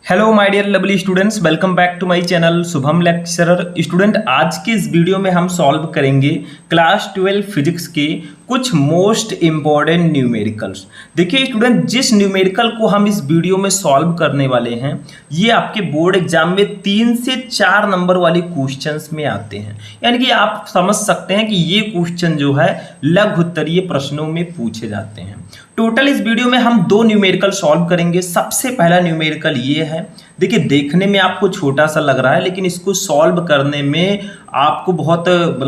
Hello my dear lovely students, welcome back to my channel Shubham lecturer. Student, आज के इस video में हम सॉल्व करेंगे क्लास 12 फिजिक्स के कुछ मोस्ट इम्पॉर्टेंट न्यूमेरिकल्स। देखिए स्टूडेंट, जिस न्यूमेरिकल को हम इस वीडियो में सॉल्व करने वाले हैं ये आपके बोर्ड एग्जाम में 3 से 4 नंबर वाले क्वेश्चंस में आते हैं। यानी कि आप समझ सकते हैं कि ये क्वेश्चन जो है लघु उत्तरीय प्रश्नों में पूछे जाते हैं। टोटल इस वीडियो में हम 2 न्यूमेरिकल सॉल्व करेंगे। सबसे पहला न्यूमेरिकल ये है, देखिए देखने में आपको छोटा सा लग रहा है लेकिन इसको सॉल्व करने में आपको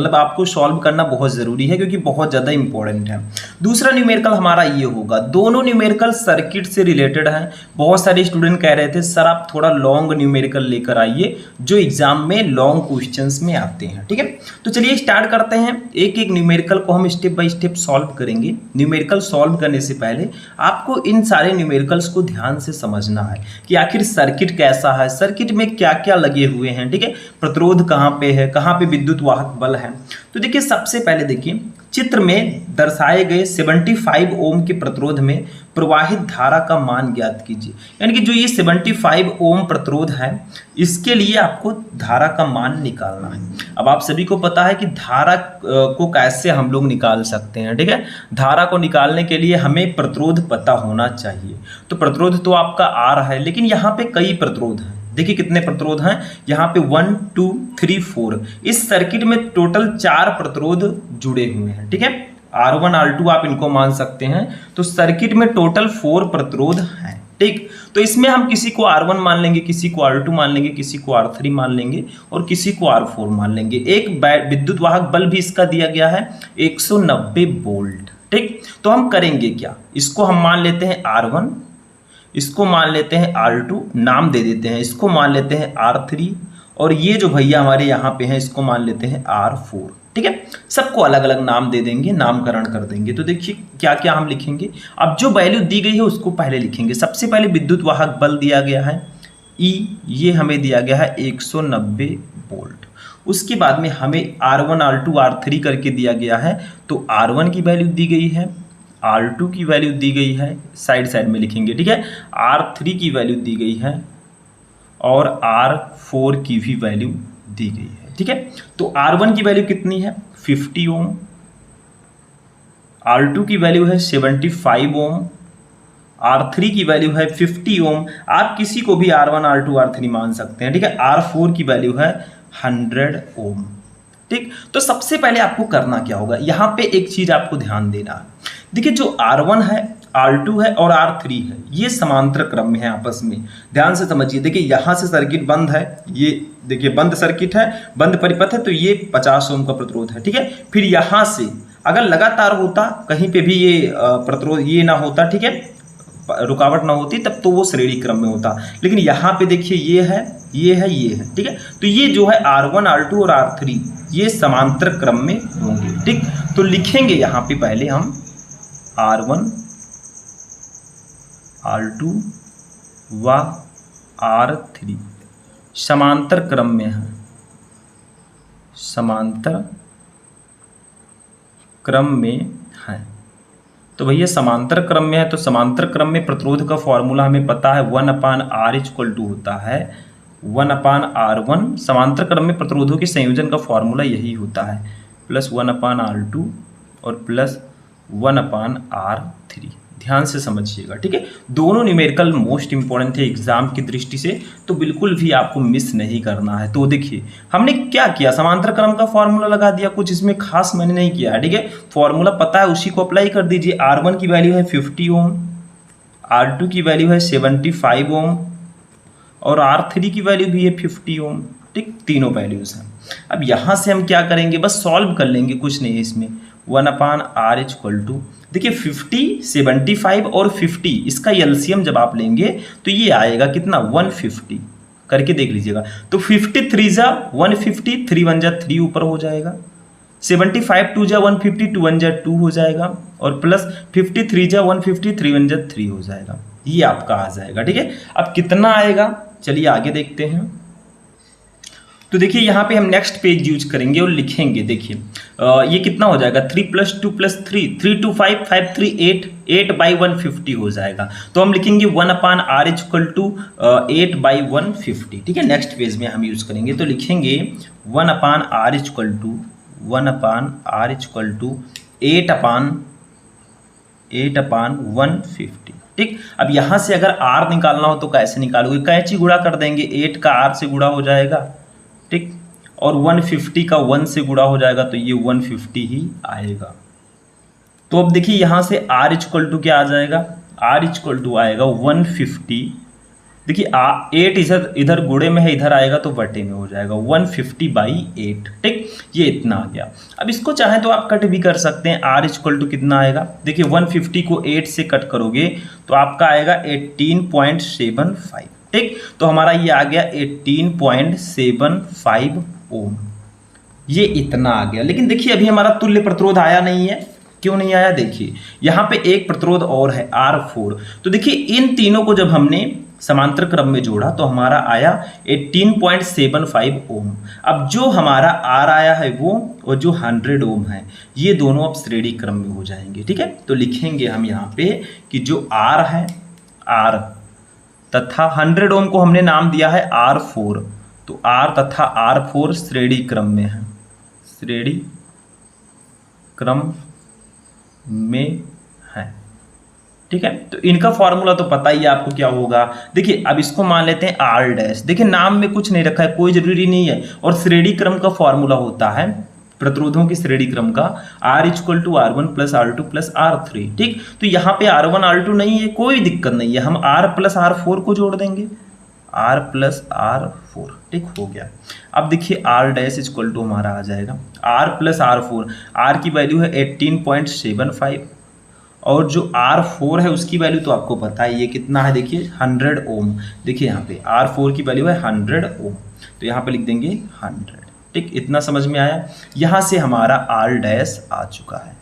आपको सॉल्व करना बहुत ज़रूरी है क्योंकि बहुत ज़्यादा इंपॉर्टेंट है। दूसरा न्यूमेरिकल हमारा ये होगा, दोनों न्यूमेरिकल सर्किट से रिलेटेड है। बहुत सारे स्टूडेंट कह रहे थे सर आप थोड़ा लॉन्ग न्यूमेरिकल लेकर आइए जो एग्जाम में लॉन्ग क्वेश्चंस में आते हैं। ठीक है, तो चलिए स्टार्ट करते हैं। एक एक न्यूमेरिकल को हम स्टेप बाय स्टेप सॉल्व करेंगे। न्यूमेरिकल सॉल्व करने से पहले आपको इन सारे न्यूमेरिकल्स को ध्यान से समझना है कि आखिर सर्किट कैसा है, सर्किट में क्या क्या लगे हुए हैं। ठीक है, प्रतिरोध कहाँ पे है, कहाँ पे विद्युत वाहक बल है। तो देखिए सबसे पहले देखिए चित्र में दर्शाए गए 75 ओम के प्रतिरोध में प्रवाहित धारा का मान ज्ञात कीजिए। यानी कि जो ये 75 ओम प्रतिरोध है इसके लिए आपको धारा का मान निकालना है। अब आप सभी को पता है कि धारा को कैसे हम लोग निकाल सकते हैं। ठीक है, धारा को निकालने के लिए हमें प्रतिरोध पता होना चाहिए। तो प्रतिरोध तो आपका R है लेकिन यहाँ पे कई प्रतिरोध हैं। देखिए कितने प्रतिरोध हैं यहाँ पे 1 2 3 4। इस सर्किट में टोटल 4 प्रतिरोध जुड़े हुए हैं। ठीक है, R1 R2 आप इनको मान सकते हैं। तो सर्किट में टोटल 4 प्रतिरोध हैं। ठीक, तो इसमें हम किसी को R1 मान लेंगे, किसी को R2 मान लेंगे, किसी को R3 मान लेंगे और किसी को R4 मान लेंगे। एक विद्युत वाहक बल भी इसका दिया गया है 190 वोल्ट। ठीक, तो हम करेंगे क्या, इसको हम मान लेते हैं R1, इसको मान लेते हैं R2, नाम दे देते हैं, इसको मान लेते हैं R3 और ये जो भैया हमारे यहाँ पे हैं इसको मान लेते हैं R4। ठीक है, सबको अलग अलग नाम दे देंगे, नामकरण कर देंगे। तो देखिए क्या क्या हम लिखेंगे। अब जो वैल्यू दी गई है उसको पहले लिखेंगे। सबसे पहले विद्युत वाहक बल दिया गया है E, ये हमें दिया गया है 190 वोल्ट। उसके बाद में हमें R1 R2 R3 करके दिया गया है। तो R1 की वैल्यू दी गई है, R2 की वैल्यू दी गई है, साइड साइड में लिखेंगे। ठीक है, R3 की वैल्यू दी गई है और R4 की भी वैल्यू दी गई है। ठीक है, तो R1 की वैल्यू कितनी है 50 ओम, R2 की वैल्यू है 75 ओम, R3 की वैल्यू है 50 ओम। आप किसी को भी R1 R2 R3 मान सकते हैं। ठीक है, R4 की वैल्यू है 100 ओम। ठीक, तो सबसे पहले आपको करना क्या होगा, यहाँ पे एक चीज आपको ध्यान देना है। देखिए जो R1 है, R2 है और R3 है ये समांतर क्रम में है आपस में। ध्यान से समझिए, देखिए यहाँ से सर्किट बंद है, ये देखिए बंद सर्किट है, बंद परिपथ है, तो ये 50 ओम का प्रतिरोध है। ठीक है, फिर यहाँ से अगर लगातार होता, कहीं पे भी ये प्रतिरोध ये ना होता, ठीक है, रुकावट ना होती, तब तो वो श्रेणी क्रम में होता। लेकिन यहाँ पे देखिए ये है, ये है, ये है। ठीक है, तो ये जो है R1 R2 और R3 ये समांतर क्रम में होंगे। ठीक, तो लिखेंगे यहाँ पे पहले हम R1 R2 व R3 समांतर क्रम में है, समांतर क्रम में है। तो भैया समांतर क्रम में है तो समांतर क्रम में प्रतिरोध का फॉर्मूला हमें पता है 1/R इक्वल टू होता है 1/R1। समांतर क्रम में प्रतिरोधों के संयोजन का फॉर्मूला यही होता है प्लस 1/R2 और प्लस 1/R3। ध्यान से समझिएगा। ठीक है, दोनों न्यूमेरिकल मोस्ट इंपॉर्टेंट है एग्जाम की दृष्टि से, तो बिल्कुल भी आपको मिस नहीं करना है। तो देखिए हमने क्या किया, समांतर क्रम का फॉर्मूला लगा दिया, कुछ इसमें खास मैंने नहीं किया है। ठीक है, फॉर्मूला पता है उसी को अप्लाई कर दीजिए। R1 की वैल्यू है 50 ओम, R2 की वैल्यू है 75 ओम और R3 की वैल्यू भी है 50 ओम। ठीक, तीनों वैल्यूज हैं। अब यहाँ से हम क्या करेंगे, बस सॉल्व कर लेंगे, कुछ नहीं है इसमें। 1/R इक्वल टू, देखिए 50 75 और 50 इसका एलसीएम जब आप लेंगे तो ये आएगा कितना 150 करके देख लीजिएगा। तो 50 3 जा 150, 3 1 जा 3 ऊपर हो जाएगा, 75 2 जा 150, 2 1 जा 2 हो जाएगा और प्लस 50 3 जा 150, 3 1 जा 3 हो जाएगा। ये आपका आ जाएगा। ठीक है, अब कितना आएगा चलिए आगे देखते हैं। तो तो देखिए यहाँ पे हम नेक्स्ट पेज यूज करेंगे और लिखेंगे। देखिए ये कितना हो जाएगा, 3 + 2 + 3, 3 2 5, 5 3 8, 8/150 हो जाएगा। तो हम लिखेंगे 1/r = 8/150। ठीक है, नेक्स्ट पेज में हम यूज करेंगे तो लिखेंगे 1/r = 8/150। ठीक, अब यहाँ से अगर r निकालना हो तो कैसे निकालोगे, कैंची गुणा कर देंगे, 8 का r से गुणा हो जाएगा। ठीक, और 150 का 1 से गुणा हो जाएगा तो ये 150 ही आएगा। तो अब देखिए यहाँ से r = क्या आ जाएगा, r = आएगा 150। देखिए 8 इधर गुणे में है, इधर आएगा तो बटे में हो जाएगा 150/8। ठीक, ये इतना आ गया। अब इसको चाहे तो आप कट भी कर सकते हैं। r = कितना आएगा, देखिए 150 को 8 से कट करोगे तो आपका आएगा 18.75। ठीक, तो हमारा ये आ गया 18.75 ओम, ये इतना आ गया। लेकिन देखिए अभी हमारा तुल्य प्रतिरोध आया नहीं है। क्यों नहीं आया, देखिए यहाँ पे एक प्रतिरोध और है R4। तो देखिए इन तीनों को जब हमने समांतर क्रम में जोड़ा तो हमारा आया 18.75 ओम। अब जो हमारा R आया है वो और जो 100 ओम है, ये दोनों अब श्रेणी क्रम में हो जाएंगे। ठीक है, तो लिखेंगे हम यहाँ पे कि जो R है, R तथा 100 ओम को हमने नाम दिया है R4। तो R तथा R4 श्रेणी क्रम में है, श्रेणी क्रम में है। ठीक है, तो इनका फॉर्मूला तो पता ही है आपको क्या होगा। देखिए अब इसको मान लेते हैं R'। देखिए नाम में कुछ नहीं रखा है, कोई जरूरी नहीं है। और श्रेणी क्रम का फॉर्मूला होता है प्रतिरोधों की श्रेणी क्रम का R = R1 + R2 + R3। ठीक, तो यहाँ पे R1 R2 नहीं है, कोई दिक्कत नहीं है, हम R + R4 को जोड़ देंगे, R + R4। ठीक हो गया। अब देखिए R' = हमारा आ जाएगा R + R4, R की वैल्यू है 18.75 और जो R4 है उसकी वैल्यू तो आपको पता है ये कितना है, देखिए 100 ओम। देखिए यहाँ पे R4 की वैल्यू है 100 ओम, तो यहाँ पे लिख देंगे 100। ठीक, इतना समझ में आया। यहाँ से हमारा R' आ चुका है।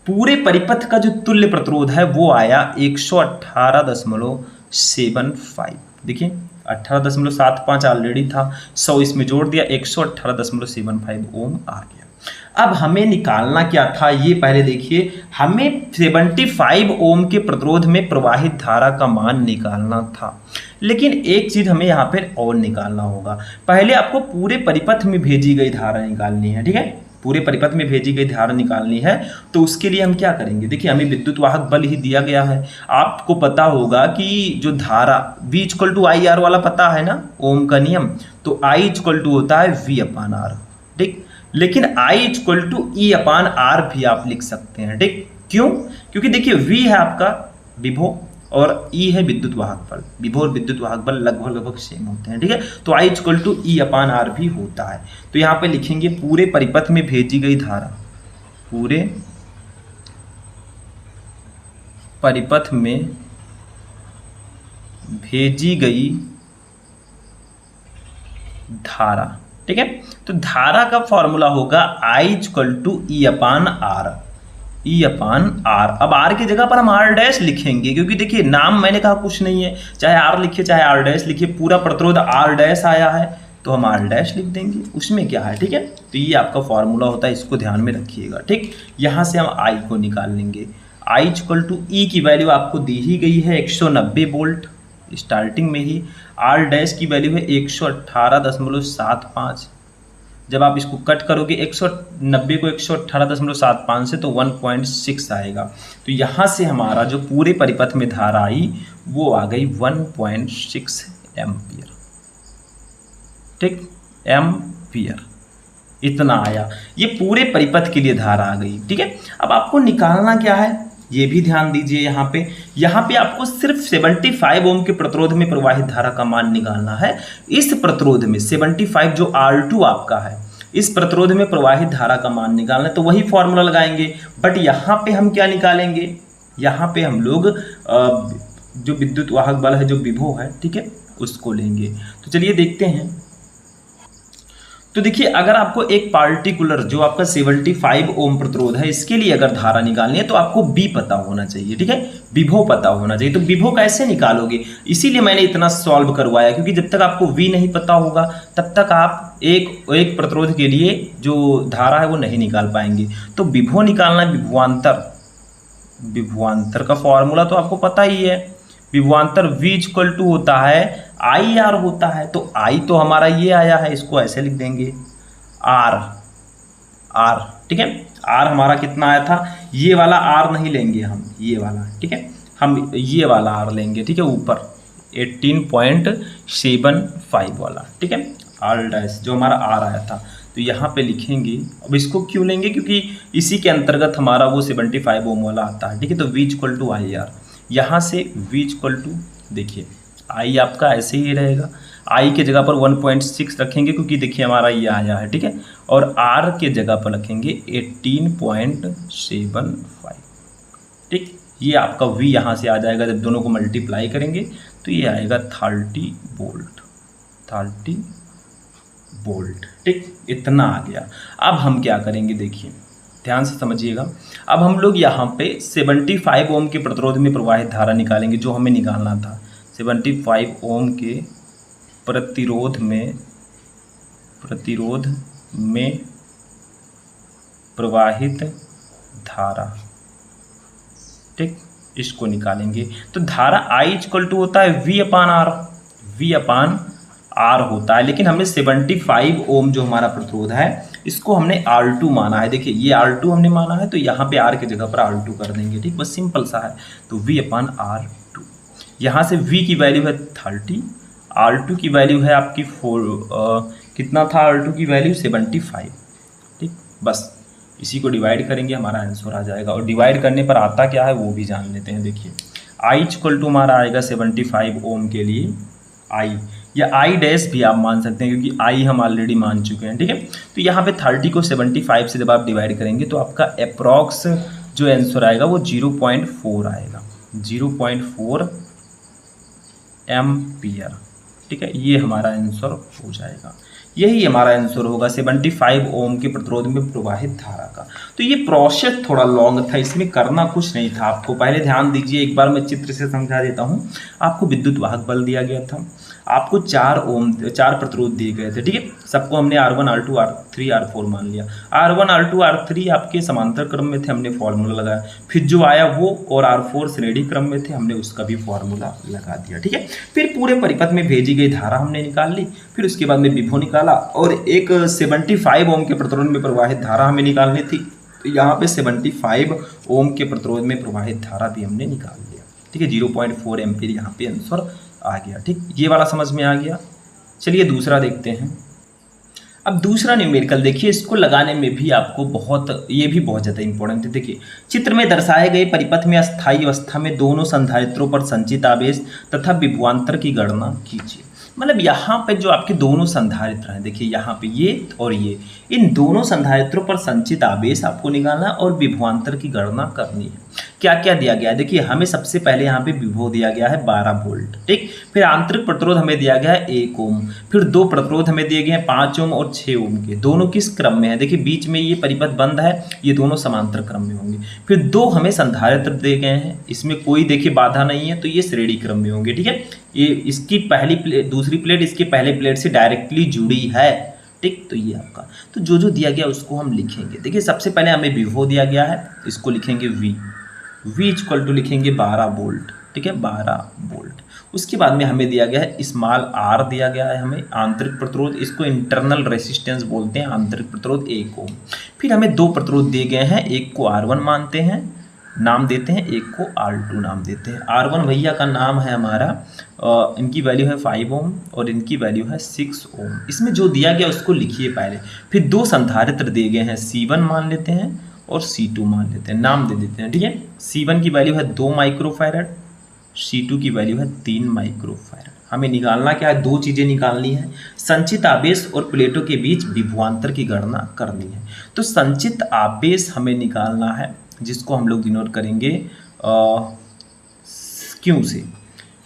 पूरे परिपथ का जो तुल्य प्रतिरोध है वो आया 118.75। देखिए 18.75 ऑलरेडी था, 100 इसमें जोड़ दिया, 118.75 ओम आ गया। अब हमें निकालना क्या था, ये पहले देखिए, हमें 75 ओम के प्रतिरोध में प्रवाहित धारा का मान निकालना था। लेकिन एक चीज हमें यहाँ पे और निकालना होगा। पहले आपको पूरे परिपथ में भेजी गई धारा निकालनी है। ठीक है, पूरे परिपथ में भेजी गई धारा निकालनी है, तो उसके लिए हम क्या करेंगे, देखिए हमें विद्युत वाहक बल ही दिया गया है। आपको पता होगा कि जो धारा V = IR वाला पता है ना, ओम का नियम, तो I = होता है V/R। ठीक, लेकिन I = E/R भी आप लिख सकते हैं। ठीक, क्यों, क्योंकि देखिए V है आपका विभव और E है विद्युत वाहक बल। विभव और विद्युत वाहक बल लगभग सेम होते हैं। ठीक है, तो I = E/R भी होता है। तो यहाँ पे लिखेंगे पूरे परिपथ में भेजी गई धारा, पूरे परिपथ में भेजी गई धारा। ठीक है, तो धारा का फॉर्मूला होगा I = E/R। E/R। अब R की जगह पर हम R' लिखेंगे, क्योंकि देखिए नाम मैंने कहा कुछ नहीं है, चाहे R लिखिए चाहे R' लिखिए, पूरा प्रतिरोध R' आया है तो हम R' लिख देंगे, उसमें क्या है। ठीक है, तो ये आपका फॉर्मूला होता है, इसको ध्यान में रखिएगा। ठीक, यहाँ से हम I को निकाल लेंगे। I = E की वैल्यू आपको दी ही गई है 190 वोल्ट स्टार्टिंग में ही। R' की वैल्यू है 118.75। जब आप इसको कट करोगे 190 को 118.75 से तो 1.6 आएगा। तो यहाँ से हमारा जो पूरे परिपथ में धारा आई वो आ गई 1.6 एम्पियर। ठीक, एम्पियर इतना आया, ये पूरे परिपथ के लिए धारा आ गई। ठीक है, अब आपको निकालना क्या है ये भी ध्यान दीजिए। यहाँ पे आपको सिर्फ 75 ओम के प्रतिरोध में प्रवाहित धारा का मान निकालना है। इस प्रतिरोध में 75 जो R2 आपका है, इस प्रतिरोध में प्रवाहित धारा का मान निकालना है, तो वही फॉर्मूला लगाएंगे। बट यहाँ पे हम क्या निकालेंगे, यहाँ पे हम लोग जो विद्युत वाहक बल है, जो विभव है, ठीक है, उसको लेंगे। तो चलिए देखते हैं। तो देखिए अगर आपको एक पार्टिकुलर जो आपका 75 ओम प्रतिरोध है इसके लिए अगर धारा निकालनी है तो आपको बी पता होना चाहिए, ठीक है, विभव पता होना चाहिए। तो विभव कैसे निकालोगे, इसीलिए मैंने इतना सॉल्व करवाया, क्योंकि जब तक आपको वी नहीं पता होगा तब तक आप एक प्रतिरोध के लिए जो धारा है वो नहीं निकाल पाएंगे। तो विभव निकालना, विभवांतर का फॉर्मूला तो आपको पता ही है, विभवांतर V इक्वल टू होता है आई आर होता है। तो I तो हमारा ये आया है, इसको ऐसे लिख देंगे R, ठीक है। R हमारा कितना आया था, ये वाला R नहीं लेंगे हम, ये वाला, ठीक है, हम ये वाला R लेंगे, ठीक है, ऊपर 18.75 वाला, ठीक है, R डैश जो हमारा R आया था। तो यहाँ पे लिखेंगे, अब इसको क्यों लेंगे, क्योंकि इसी के अंतर्गत हमारा वो 75 ओम वाला आता है, ठीक है। तो V equal to I R, यहाँ से V इक्वल टू, देखिए I आपका ऐसे ही रहेगा, I के जगह पर 1.6 रखेंगे क्योंकि देखिए हमारा ये आया है, ठीक है, और R के जगह पर रखेंगे 18.75, ठीक। ये आपका V यहाँ से आ जाएगा, जब दोनों को मल्टीप्लाई करेंगे तो ये आएगा 30 वोल्ट, ठीक, इतना आ गया। अब हम क्या करेंगे, देखिए ध्यान से समझिएगा। अब हम लोग यहाँ पे 75 ओम के प्रतिरोध में प्रवाहित धारा निकालेंगे, जो हमें निकालना था 75 ओम के प्रतिरोध में प्रवाहित धारा, ठीक, इसको निकालेंगे। तो धारा I इक्वल टू होता है V अपान R होता है, लेकिन हमने 75 ओम जो हमारा प्रतिरोध है इसको हमने R2 माना है। देखिए ये R2 हमने माना है, तो यहाँ पे R के जगह पर R2 कर देंगे, ठीक, बस सिंपल सा है। तो V अपान R2, यहाँ से V की वैल्यू है 30, R2 की वैल्यू है आपकी कितना था, R2 की वैल्यू 75, ठीक, बस इसी को डिवाइड करेंगे, हमारा आंसर आ जाएगा। और डिवाइड करने पर आता क्या है वो भी जान लेते हैं। देखिए I इक्वल टू हमारा आएगा 75 ओम के लिए I, या I डैश भी आप मान सकते हैं क्योंकि I हम ऑलरेडी मान चुके हैं, ठीक है। तो यहाँ पे 30 को 75 से जब आप डिवाइड करेंगे तो आपका अप्रॉक्स जो आंसर आएगा वो 0.4 आएगा, 0.4 एम्पियर, ठीक है, ये हमारा आंसर हो जाएगा। यही हमारा आंसर होगा 75 ओम के प्रतिरोध में प्रवाहित धारा का। तो ये प्रोसेस थोड़ा लॉन्ग था, इसमें करना कुछ नहीं था आपको। पहले ध्यान दीजिए, एक बार मैं चित्र से समझा देता हूँ। आपको विद्युत वाहक बल दिया गया था, आपको 4 प्रतिरोध दिए गए थे, ठीक है, सबको हमने R1 R2 R3 R4 मान लिया। R1 R2 R3 आपके समांतर क्रम में थे, हमने फॉर्मूला लगाया, फिर जो आया वो और R4 श्रेणी क्रम में थे, हमने उसका भी फॉर्मूला लगा दिया, ठीक है। फिर पूरे परिपथ में भेजी गई धारा हमने निकाल ली, फिर उसके बाद में विभव निकाला, और एक 75 ओम के प्रतिरोध में प्रवाहित धारा हमें निकालनी थी। तो यहाँ पे 75 ओम के प्रतिरोध में प्रवाहित धारा भी हमने निकाल लिया, ठीक है, 0.4 एम्पीयर यहाँ पे आंसर आ गया, ठीक, ये वाला समझ में आ गया। चलिए दूसरा देखते हैं। अब दूसरा न्यूमेरिकल देखिए, इसको लगाने में भी आपको ये भी बहुत ज़्यादा इंपॉर्टेंट है। देखिए चित्र में दर्शाए गए परिपथ में अस्थायी अवस्था में दोनों संधारित्रों पर संचित आवेश तथा विभवांतर की गणना कीजिए। मतलब यहाँ पे जो आपके दोनों संधारित्र हैं, देखिए यहाँ पे ये और ये, इन दोनों संधारित्रों पर संचित आवेश आपको निकालना और विभवांतर की गणना करनी है। क्या क्या दिया गया है, देखिए हमें सबसे पहले यहाँ पे विभव दिया गया है 12 वोल्ट, ठीक, फिर आंतरिक प्रतिरोध हमें दिया गया है 1 ओम, फिर 2 प्रतिरोध हमें दिए गए हैं 5 ओम और 6 ओम के, दोनों किस क्रम में है, देखिए बीच में ये परिपथ बंद है, ये दोनों समांतर क्रम में होंगे। फिर 2 हमें संधारित्र दिए गए हैं, इसमें कोई देखिए बाधा नहीं है, तो ये श्रेणी क्रम में होंगे, ठीक है। ये इसकी पहली प्लेट, दूसरी प्लेट इसके पहले प्लेट से डायरेक्टली जुड़ी है, ठीक। तो ये आपका, तो जो जो दिया गया उसको हम लिखेंगे। देखिए सबसे पहले हमें विभव दिया गया है, इसको लिखेंगे V इक्वल टू लिखेंगे 12 वोल्ट, ठीक है, 12 वोल्ट। उसके बाद में हमें दिया गया है स्मॉल r दिया गया है हमें, आंतरिक प्रतिरोध, इसको इंटरनल रेसिस्टेंस बोलते हैं, आंतरिक प्रतिरोध 1 ओम। फिर हमें 2 प्रतिरोध दिए गए हैं, एक को R1 मानते हैं, नाम देते हैं, एक को R2 नाम देते हैं। R1 भैया का नाम है हमारा, इनकी वैल्यू है 5 ओम और इनकी वैल्यू है 6 ओम। इसमें जो दिया गया उसको लिखिए पहले। फिर 2 संधारित्र दिए गए हैं, C1 मान लेते हैं और C2 मान लेते हैं, नाम दे देते हैं, ठीक है। C1 की वैल्यू है 2 माइक्रोफैरड, C2 की वैल्यू है 3 माइक्रोफैरड। हमें निकालना क्या है, 2 चीज़ें निकालनी है, संचित आवेश और प्लेटों के बीच विभवांतर की गणना करनी है। तो संचित आवेश हमें निकालना है, जिसको हम लोग डिनोट करेंगे Q से,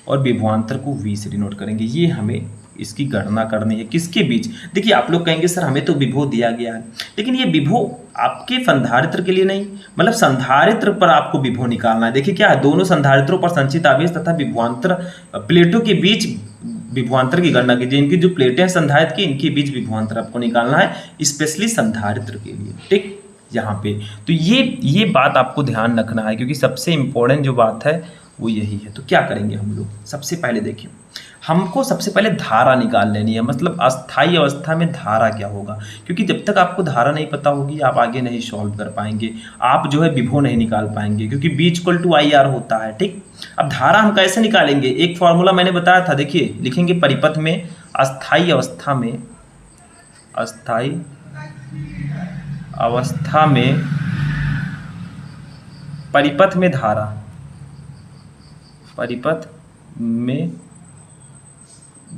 और विभवांतर को V से डिनोट करेंगे। ये हमें इसकी गणना करनी है किसके बीच। देखिए आप लोग कहेंगे सर हमें तो विभव दिया गया है, लेकिन ये विभव आपके संधारित्र के लिए नहीं, मतलब संधारित्र पर आपको विभव निकालना है। देखिए क्या है, दोनों संधारित्रों पर संचित आवेश तथा विभवांतर प्लेटों के बीच विभवांतर की गणना कीजिए। इनकी जो प्लेटें हैं संधारित्र की, इनके बीच विभवांतर आपको निकालना है, स्पेशली संधारित्र के लिए। ठीक, यहाँ पे तो ये बात आपको ध्यान रखना है, क्योंकि सबसे इंपॉर्टेंट जो बात है वो यही है। तो क्या करेंगे हम लोग, सबसे पहले देखिए हमको सबसे पहले धारा निकाल लेनी है, मतलब अस्थायी अवस्था में धारा क्या होगा, क्योंकि जब तक आपको धारा नहीं पता होगी आप आगे नहीं सॉल्व कर पाएंगे, आप जो है विभव नहीं निकाल पाएंगे, क्योंकि B equal to I R होता है। ठीक, अब धारा हम कैसे निकालेंगे, एक फॉर्मूला मैंने बताया था, देखिए लिखेंगे परिपथ में अस्थायी अवस्था में, अस्थायी अवस्था में परिपथ में धारा, परिपथ में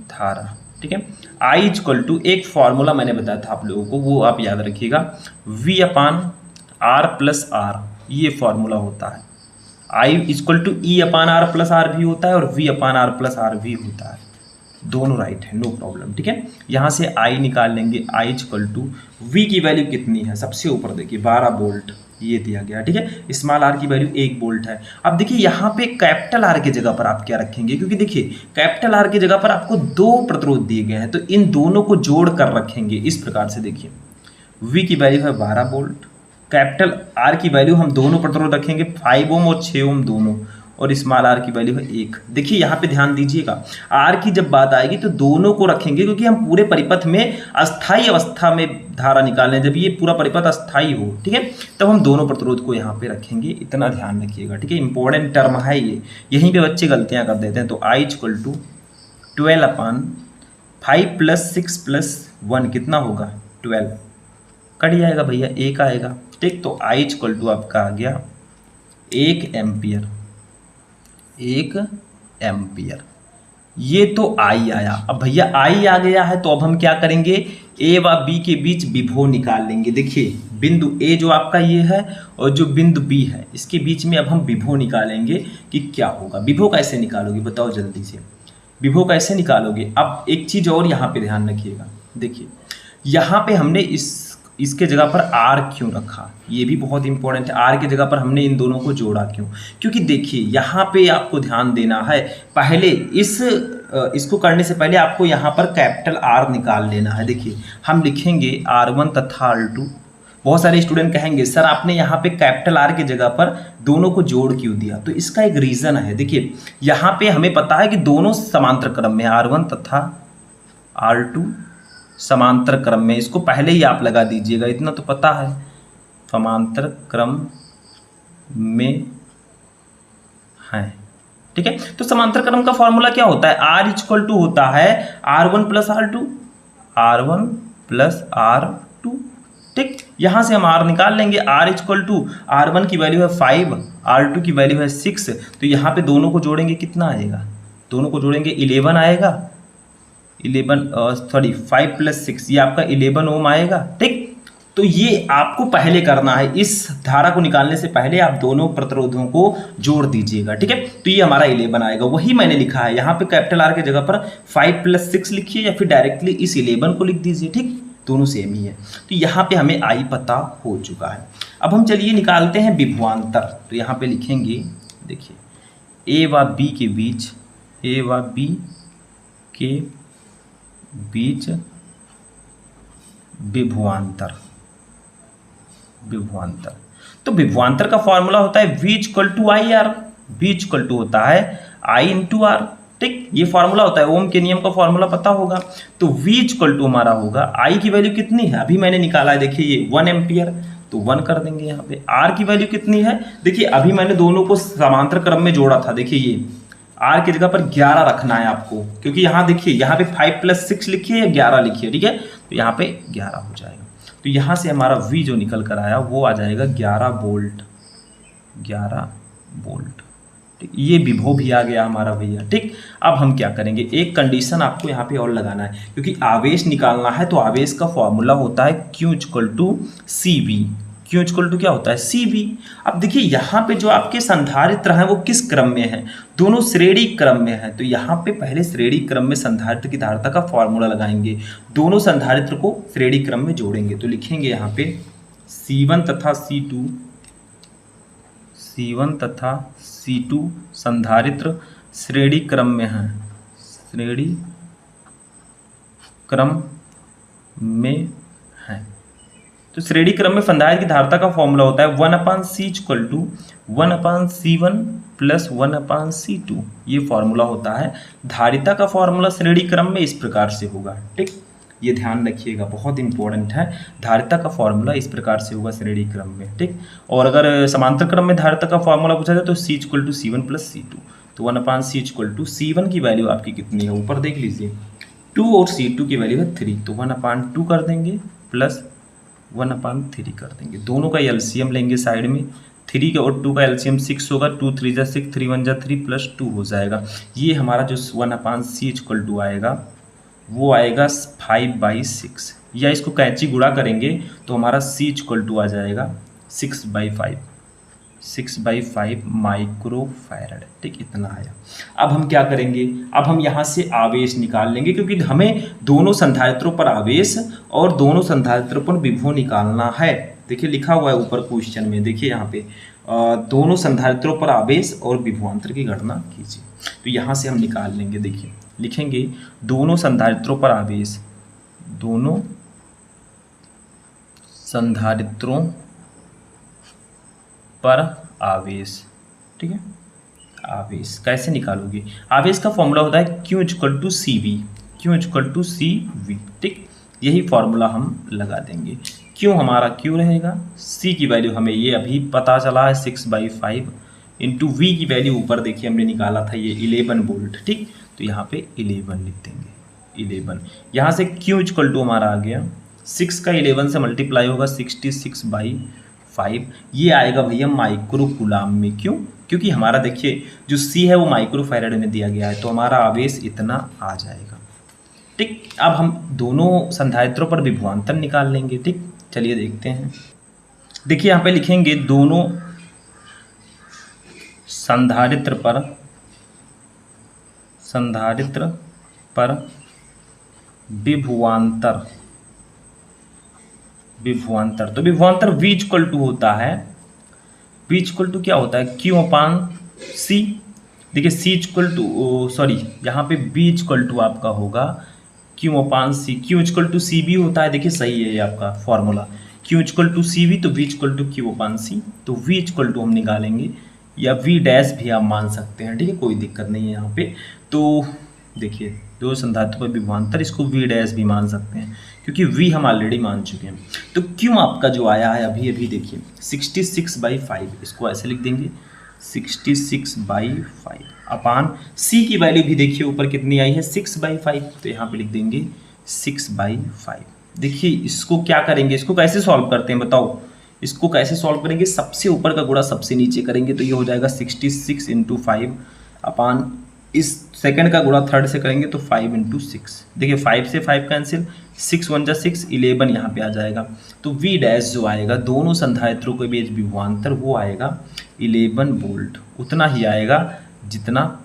धारा। ठीक है, I इक्वल टू एक फॉर्मूला मैंने बताया था आप लोगों को, वो आप याद रखिएगा, V upon R plus R, ये फॉर्मूला होता है। I equal to E upon R plus R भी होता है और V upon R plus R भी होता है, दोनों राइट है, नो प्रॉब्लम। ठीक है, यहाँ से I निकाल लेंगे, I इक्वल टू V की वैल्यू कितनी है, सबसे ऊपर देखिए 12 वोल्ट ये दिया गया। ठीक है, स्मॉल r की वैल्यू 1 वोल्ट है। अब देखिए यहाँ पे कैपिटल R की जगह पर आप क्या रखेंगे, क्योंकि देखिए कैपिटल R की जगह पर आपको 2 प्रतिरोध दिए गए हैं, तो इन दोनों को जोड़ कर रखेंगे इस प्रकार से। देखिए V की वैल्यू है 12 वोल्ट, कैपिटल R की वैल्यू हम दोनों प्रतिरोध रखेंगे 5 ओम और 6 ओम दोनों, और स्मॉल r की वैल्यू है 1। देखिए यहाँ पे ध्यान दीजिएगा, r की जब बात आएगी तो दोनों को रखेंगे, क्योंकि हम पूरे परिपथ में अस्थायी अवस्था में धारा निकालें, जब ये पूरा परिपथ अस्थायी हो। ठीक है, तब हम दोनों प्रतिरोध को यहाँ पे रखेंगे, इतना ध्यान रखिएगा। ठीक है, इंपॉर्टेंट टर्म है ये, यहीं पे बच्चे गलतियाँ कर देते हैं। तो I equal to 12 upon 5 plus 6 plus 1 कितना होगा 12, कट जाएगा भैया 1 आएगा। ठीक, तो I इक्वल टू आपका आ गया 1 एम्पियर, 1 एम्पियर। ये तो I आया। अब भैया I आ गया है, तो अब हम क्या करेंगे, A व B के बीच विभव निकाल लेंगे। देखिए बिंदु A जो आपका ये है और जो बिंदु B है, इसके बीच में अब हम विभव निकालेंगे कि क्या होगा। विभव कैसे निकालोगे बताओ जल्दी से, विभव कैसे निकालोगे। अब एक चीज़ और यहाँ पे ध्यान रखिएगा, देखिए यहाँ पे हमने इसके जगह पर R क्यों रखा, ये भी बहुत इंपॉर्टेंट है। R की जगह पर हमने इन दोनों को जोड़ा क्यों, क्योंकि देखिए यहाँ पे आपको ध्यान देना है, पहले इसको करने से पहले आपको यहाँ पर कैपिटल R निकाल लेना है। देखिए हम लिखेंगे R1 तथा R2। बहुत सारे स्टूडेंट कहेंगे सर आपने यहाँ पे कैपिटल R की जगह पर दोनों को जोड़ क्यों दिया, तो इसका एक रीज़न है। देखिए यहाँ पे हमें पता है कि दोनों समांतर क्रम में, R1 तथा R2 समांतर क्रम में, इसको पहले ही आप लगा दीजिएगा, इतना तो पता है, समांतर क्रम में है। ठीक है, तो समांतर क्रम का फॉर्मूला क्या होता है, R इक्वल टू होता है R1 plus R2, R1 plus R2। ठीक, यहाँ से हम R निकाल लेंगे, R इक्वल टू R1 की वैल्यू है 5, R2 की वैल्यू है 6, तो यहाँ पे दोनों को जोड़ेंगे कितना आएगा, दोनों को जोड़ेंगे 11 आएगा, 5 प्लस 6 ये आपका 11 ओम आएगा। ठीक, तो ये आपको पहले करना है, इस धारा को निकालने से पहले आप दोनों प्रतिरोधों को जोड़ दीजिएगा। ठीक है, तो ये हमारा 11 आएगा, वही मैंने लिखा है यहाँ पे कैपिटल R की जगह पर 5 प्लस 6 लिखिए, या फिर डायरेक्टली इस 11 को लिख दीजिए। ठीक, दोनों सेम ही है, तो यहाँ पे हमें I पता हो चुका है। अब हम चलिए निकालते हैं विभवांतर। तो यहाँ पे लिखेंगे, देखिए A व B के बीच, A व B के बीच विभवांतर, विभवांतर। तो विभवांतर का फॉर्मूला होता है V equal to I R, V equal to होता है I इंटू आर। ठीक, ये फॉर्मूला होता है, ओम के नियम का फॉर्मूला पता होगा। तो V इक्वल टू हमारा होगा, I की वैल्यू कितनी है अभी मैंने निकाला है, देखिए ये 1 एम्पियर, तो 1 कर देंगे यहाँ पे। R की वैल्यू कितनी है, देखिए अभी मैंने दोनों को समांतर क्रम में जोड़ा था, देखिए ये R की जगह पर 11 रखना है आपको, क्योंकि यहाँ देखिए यहाँ पे 5 प्लस 6 लिखिए या 11 लिखिए। ठीक है, तो यहाँ पे 11 हो जाएगा, तो यहाँ से हमारा V जो निकल कर आया वो आ जाएगा 11 वोल्ट, 11 वोल्ट। ठीक, ये विभव भी आ गया हमारा भैया। ठीक, अब हम क्या करेंगे, एक कंडीशन आपको यहाँ पे और लगाना है, क्योंकि आवेश निकालना है, तो आवेश का फॉर्मूला होता है Q equal to CV। Q equal to क्या होता है CV। अब देखिए यहाँ पे जो आपके संधारित्र हैं वो किस क्रम में है, दोनों श्रेणी क्रम में है। तो यहाँ पे पहले श्रेणी क्रम में संधारित्र की धारिता का फॉर्मूला लगाएंगे, दोनों संधारित्र को श्रेणी क्रम में जोड़ेंगे। तो लिखेंगे यहाँ पे C1 तथा C2, C1 तथा C2 संधारित्र श्रेणी क्रम में है, श्रेणी क्रम में है। तो श्रेणी क्रम में संधारित्र की धारिता का फॉर्मूला होता है 1/C equal to 1/C1 plus 1/C2। ये फॉर्मूला होता है। धारिता का फॉर्मूला श्रेणी क्रम में इस प्रकार से होगा, ठीक, ये ध्यान रखिएगा, बहुत इंपॉर्टेंट है। धारिता का फॉर्मूला इस प्रकार से होगा श्रेणी क्रम में, ठीक। और अगर समांतर क्रम में धारिता का फॉर्मूला पूछा जाए तो C equal to C1 plus C2। तो 1/C इक्वल टू C1 की वैल्यू आपकी कितनी है, ऊपर देख लीजिए 2 और C2 की वैल्यू है 3, तो 1/2 कर देंगे प्लस 1/3 कर देंगे। दोनों का एलसीएम लेंगे साइड में, 3 का और 2 का एलसीएम 6 होगा, 2 3 जा 6, 3 1 जा 3 प्लस 2 हो जाएगा। ये हमारा जो 1/C इक्वल टू आएगा वो आएगा 5/6, या इसको कैंची गुणा करेंगे तो हमारा C इक्वल टू आ जाएगा 6/5 माइक्रोफैरड, ठीक, इतना आया। अब हम क्या करेंगे, अब हम यहाँ से आवेश निकाल लेंगे, क्योंकि हमें दोनों संधारित्रों पर आवेश और दोनों संधारित्रों पर विभव निकालना है। देखिए लिखा हुआ है ऊपर क्वेश्चन में, देखिए यहाँ पे दोनों संधारित्रों पर आवेश और विभवांतर की गणना कीजिए। तो यहाँ से हम निकाल लेंगे, देखिए लिखेंगे दोनों संधारित्रों पर आवेश, दोनों संधारित्रों पर आवेश, ठीक है। आवेश कैसे निकालोगे, आवेश का फॉर्मूला होता है Q equal to CV, Q equal to CV, ठीक। यही फॉर्मूला हम लगा देंगे। Q हमारा Q रहेगा, C की वैल्यू हमें ये अभी पता चला है 6/5 इंटू V की वैल्यू ऊपर देखिए हमने निकाला था ये 11 वोल्ट, ठीक। तो यहाँ पे 11 लिख देंगे, 11। यहाँ से Q इक्वल टू हमारा आ गया 6 का 11 से मल्टीप्लाई होगा 66/5, ये आएगा भैया माइक्रो कूलाम में। क्यों, क्योंकि हमारा देखिए जो C है वो माइक्रो फैराड में दिया गया है, तो हमारा आवेश इतना आ जाएगा, ठीक। अब हम दोनों संधारित्रों पर विभवांतर निकाल लेंगे, ठीक। चलिए देखते हैं, देखिए यहाँ पे लिखेंगे दोनों संधारित्र पर विभवांतर, तो विभवांतर V इक्वल टू होता है, V इक्वल टू क्या होता है Q/C। देखिए C इक्वल टू सॉरी यहाँ पे V इक्वल टू आपका होगा Q/C, Q equal to CV होता है, देखिए सही है ये आपका formula, Q equal to CV तो V इक्वल टू Q/C। तो V इक्वल टू हम निकालेंगे, या V डैश भी आप मान सकते हैं, ठीक है, कोई दिक्कत नहीं है यहाँ पे। तो देखिए दो संधारित्रों पर विभवांतर, इसको V डैश भी मान सकते हैं क्योंकि V हम ऑलरेडी मान चुके हैं। तो Q आपका जो आया है अभी अभी देखिए 66/5, इसको ऐसे लिख देंगे 66/5 अपान C की वैल्यू भी देखिए ऊपर कितनी आई है 6/5, तो यहाँ पे लिख देंगे 6/5। देखिए इसको क्या करेंगे, इसको कैसे सॉल्व करते हैं बताओ, इसको कैसे सॉल्व करेंगे, सबसे ऊपर का गुणा सबसे नीचे करेंगे तो ये हो जाएगा 66 × 5 अपान इस सेकंड का गुणा थर्ड से करेंगे तो 5 × 6। देखिए 5 से 5 कैंसिल, 6 1 जा 6, 11 यहाँ पे आ जाएगा। तो V डैश जो आएगा दोनों संधारित्रों के बीच विभवांतर वो आएगा 11 वोल्ट, उतना ही आएगा जितना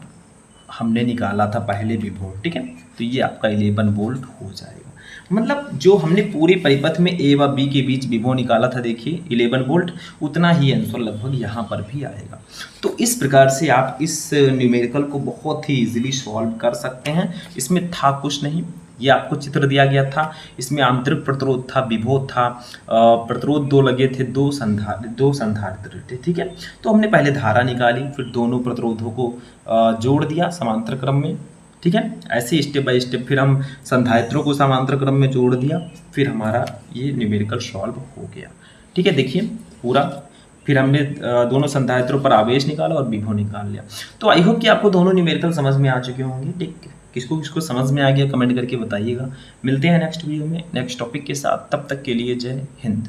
हमने निकाला था पहले विभव, ठीक है। तो ये आपका 11 वोल्ट हो जाएगा, मतलब जो हमने पूरे परिपथ में A व B के बीच विभव निकाला था देखिए 11 वोल्ट, उतना ही आंसर लगभग यहाँ पर भी आएगा। तो इस प्रकार से आप इस न्यूमेरिकल को बहुत ही इजीली सॉल्व कर सकते हैं। इसमें था कुछ नहीं, ये आपको चित्र दिया गया था, इसमें आंतरिक प्रतिरोध था, विभव था, प्रतिरोध दो लगे थे, दो संधारित्र थे, ठीक है। तो हमने पहले धारा निकाली, फिर दोनों प्रतिरोधों को जोड़ दिया समांतर क्रम में, ठीक है। ऐसे स्टेप बाय स्टेप फिर हम संधारित्रों को समांतर क्रम में जोड़ दिया, फिर हमारा ये न्यूमेरिकल सॉल्व हो गया, ठीक है। देखिए पूरा फिर हमने दोनों संधारित्रों पर आवेश निकाला और विभव निकाल लिया। तो आई होप कि आपको दोनों न्यूमेरिकल समझ में आ चुके होंगे, ठीक। किसको किसको समझ में आ गया कमेंट करके बताइएगा। मिलते हैं नेक्स्ट वीडियो में नेक्स्ट टॉपिक के साथ, तब तक के लिए जय हिंद।